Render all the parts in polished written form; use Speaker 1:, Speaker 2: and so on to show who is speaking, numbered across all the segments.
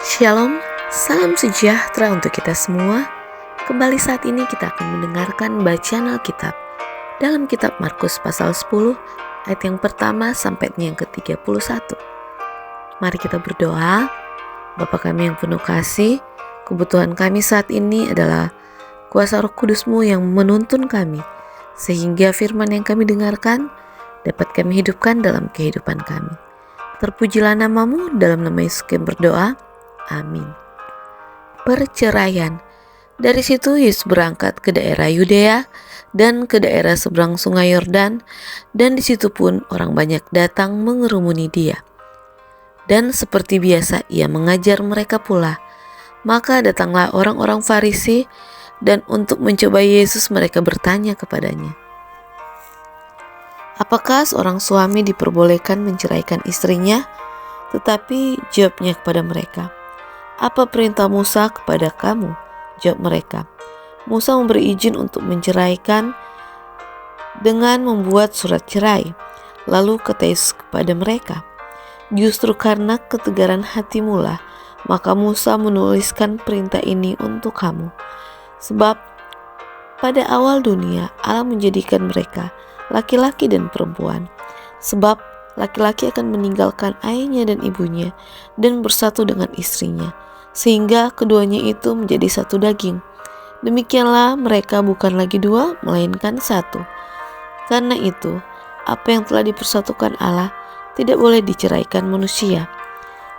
Speaker 1: Shalom, salam sejahtera untuk kita semua. Kembali saat ini kita akan mendengarkan bacaan Alkitab dalam kitab Markus pasal 10 ayat yang pertama sampai yang ke-31. Mari kita berdoa. Bapa kami yang penuh kasih, kebutuhan kami saat ini adalah kuasa Roh Kudus-Mu yang menuntun kami, sehingga firman yang kami dengarkan dapat kami hidupkan dalam kehidupan kami. Terpujilah nama-Mu, dalam nama Yesus kami berdoa. Amin. Perceraian. Dari situ Yesus berangkat ke daerah Yudea dan ke daerah seberang sungai Yordan, dan di situ pun orang banyak datang mengerumuni Dia. Dan seperti biasa Ia mengajar mereka pula. Maka datanglah orang-orang Farisi, dan untuk mencoba Yesus mereka bertanya kepadanya, apakah seorang suami diperbolehkan menceraikan istrinya? Tetapi jawabnya kepada mereka, apa perintah Musa kepada kamu? Jawab mereka, Musa memberi izin untuk menceraikan dengan membuat surat cerai. Lalu kata Yesus kepada mereka, justru karena ketegaran hatimu lah, maka Musa menuliskan perintah ini untuk kamu. Sebab pada awal dunia Allah menjadikan mereka laki-laki dan perempuan. Sebab laki-laki akan meninggalkan ayahnya dan ibunya dan bersatu dengan istrinya, sehingga keduanya itu menjadi satu daging. Demikianlah mereka bukan lagi dua, melainkan satu. Karena itu, apa yang telah dipersatukan Allah tidak boleh diceraikan manusia.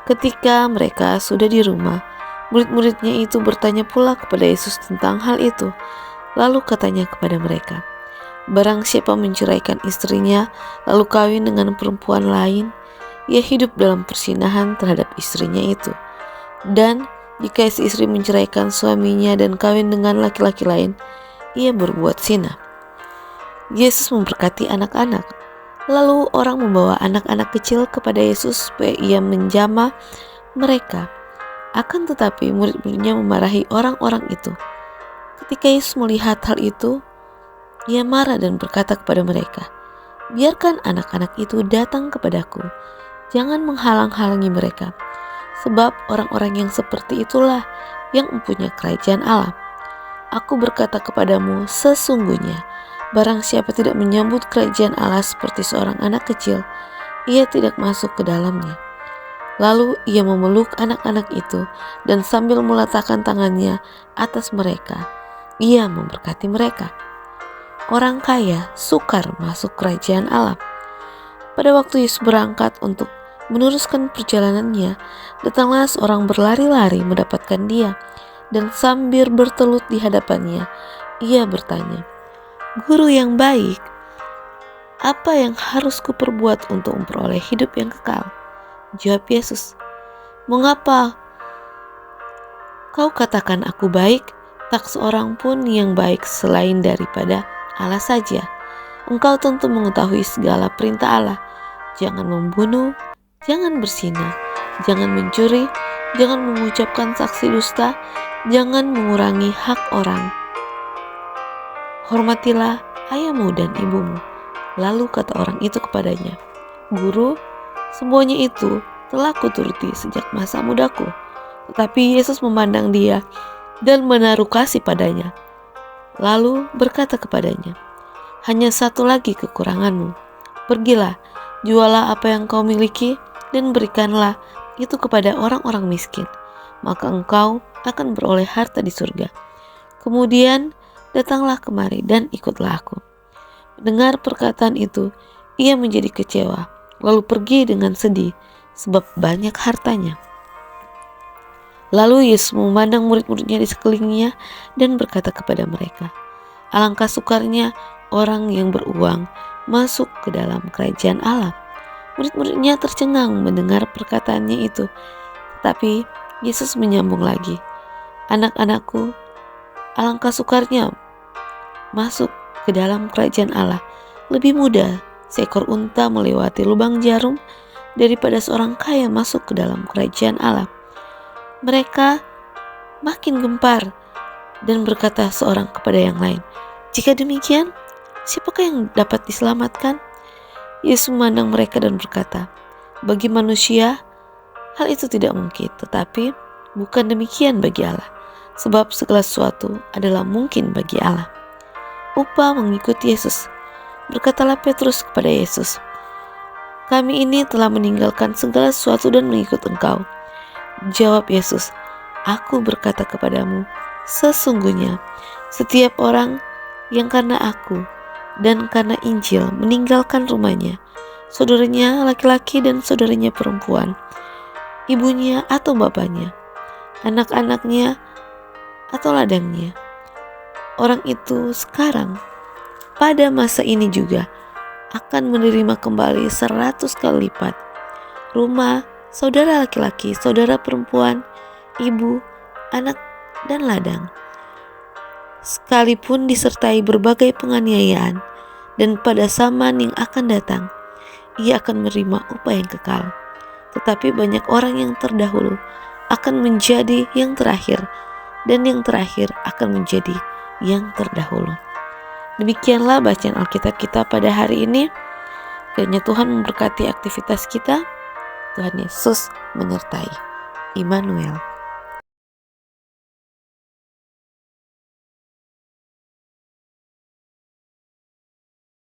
Speaker 1: Ketika mereka sudah di rumah, murid-muridnya itu bertanya pula kepada Yesus tentang hal itu. Lalu katanya kepada mereka, barang siapa menceraikan istrinya lalu kawin dengan perempuan lain, ia hidup dalam perzinahan terhadap istrinya itu. Dan jika si istri menceraikan suaminya dan kawin dengan laki-laki lain, ia berbuat zina. Yesus memberkati anak-anak. Lalu orang membawa anak-anak kecil kepada Yesus supaya ia menjamah mereka. Akan tetapi murid-muridnya memarahi orang-orang itu. Ketika Yesus melihat hal itu, Ia marah dan berkata kepada mereka, biarkan anak-anak itu datang kepadaku, jangan menghalang-halangi mereka, sebab orang-orang yang seperti itulah yang mempunyai kerajaan Allah. Aku berkata kepadamu, sesungguhnya barang siapa tidak menyambut kerajaan Allah seperti seorang anak kecil, ia tidak masuk ke dalamnya. Lalu ia memeluk anak-anak itu dan sambil meletakkan tangannya atas mereka, ia memberkati mereka. Orang kaya sukar masuk kerajaan Allah. Pada waktu Yesus berangkat untuk meneruskan perjalanannya, datanglah seorang berlari-lari mendapatkan Dia, dan sambil bertelut di hadapannya, ia bertanya, Guru yang baik, apa yang harus kuperbuat untuk memperoleh hidup yang kekal? Jawab Yesus, mengapa kau katakan aku baik? Tak seorang pun yang baik selain daripada Allah saja. Engkau tentu mengetahui segala perintah Allah. Jangan membunuh, jangan berzina, jangan mencuri, jangan mengucapkan saksi dusta, jangan mengurangi hak orang. Hormatilah ayahmu dan ibumu. Lalu kata orang itu kepadanya, Guru, semuanya itu telah kuturuti sejak masa mudaku. Tetapi Yesus memandang dia dan menaruh kasih padanya. Lalu berkata kepadanya, hanya satu lagi kekuranganmu. Pergilah, jualah apa yang kau miliki dan berikanlah itu kepada orang-orang miskin, maka engkau akan beroleh harta di surga. Kemudian datanglah kemari dan ikutlah aku. Mendengar perkataan itu, ia menjadi kecewa, lalu pergi dengan sedih, sebab banyak hartanya. Lalu Yesus memandang murid-muridnya di sekelilingnya dan berkata kepada mereka, alangkah sukarnya orang yang beruang masuk ke dalam kerajaan Allah. Murid-muridnya tercengang mendengar perkataannya itu. Tetapi Yesus menyambung lagi, anak-anakku, alangkah sukarnya masuk ke dalam kerajaan Allah. Lebih mudah seekor unta melewati lubang jarum daripada seorang kaya masuk ke dalam kerajaan Allah. Mereka makin gempar dan berkata seorang kepada yang lain, jika demikian, siapakah yang dapat diselamatkan? Yesus memandang mereka dan berkata, bagi manusia hal itu tidak mungkin, tetapi Bukan demikian bagi Allah, sebab segala sesuatu adalah mungkin bagi Allah. Upah mengikuti Yesus. Berkatalah Petrus kepada Yesus, "Kami ini telah meninggalkan segala sesuatu dan mengikut Engkau." Jawab Yesus, "Aku berkata kepadamu, sesungguhnya setiap orang yang karena aku dan karena Injil meninggalkan rumahnya, saudaranya laki-laki dan saudaranya perempuan, ibunya atau bapaknya, anak-anaknya atau ladangnya, orang itu sekarang pada masa ini juga akan menerima kembali 100 kali lipat rumah, saudara laki-laki, saudara perempuan, ibu, anak, dan ladang, sekalipun disertai berbagai penganiayaan, dan pada zaman yang akan datang ia akan menerima upah yang kekal. Tetapi banyak orang yang terdahulu akan menjadi yang terakhir, dan yang terakhir akan menjadi yang terdahulu." Demikianlah bacaan Alkitab kita pada hari ini. Kiranya Tuhan memberkati aktivitas kita. Tuhan Yesus menyertai. Immanuel.